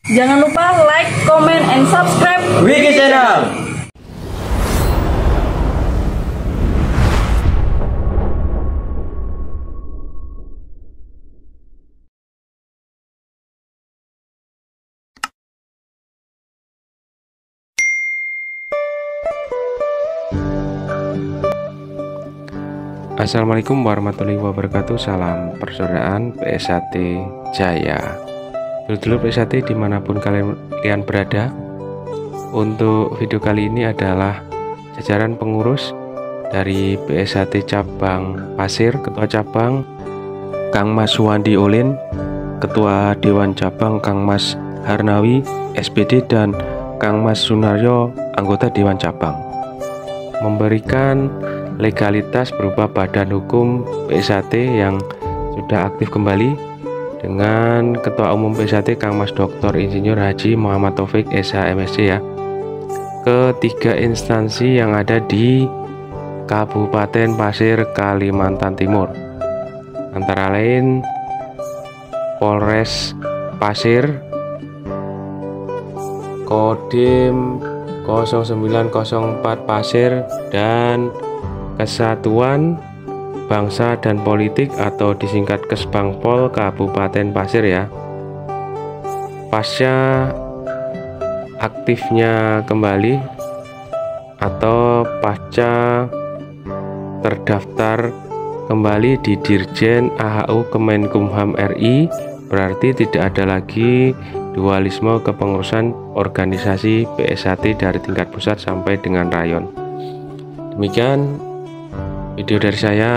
Jangan lupa like, comment, and subscribe Wiki Channel. Assalamualaikum warahmatullahi wabarakatuh. Salam persaudaraan PSAT Jaya. Dulur-dulur PSAT dimanapun kalian berada, untuk video kali ini adalah jajaran pengurus dari PSAT Cabang Pasir. Ketua Cabang Kang Mas Suwandi Olin, Ketua Dewan Cabang Kang Mas Harnawi SPD, dan Kang Mas Sunaryo anggota Dewan Cabang, memberikan legalitas berupa badan hukum PSAT yang sudah aktif kembali dengan Ketua Umum PSAT Kang Mas Dr. Insinyur Haji Muhammad Taufik SH MSc ya, ketiga instansi yang ada di Kabupaten Pasir, Kalimantan Timur, antara lain Polres Pasir, Kodim 0904 Pasir, dan Kesatuan Bangsa dan Politik atau disingkat Kesbangpol Kabupaten Pasir ya. Pasca aktifnya kembali atau pasca terdaftar kembali di Dirjen AHU Kemenkumham RI, berarti tidak ada lagi dualisme kepengurusan organisasi PSAT dari tingkat pusat sampai dengan rayon. Demikian video dari saya,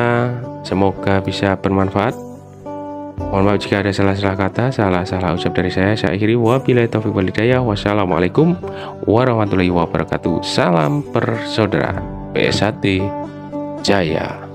semoga bisa bermanfaat. Mohon maaf jika ada salah-salah kata, salah-salah ucap dari saya. Saya akhiri, wabillahi taufiq wal hidayah. Wassalamualaikum warahmatullahi wabarakatuh. Salam persaudaraan PSAT Jaya.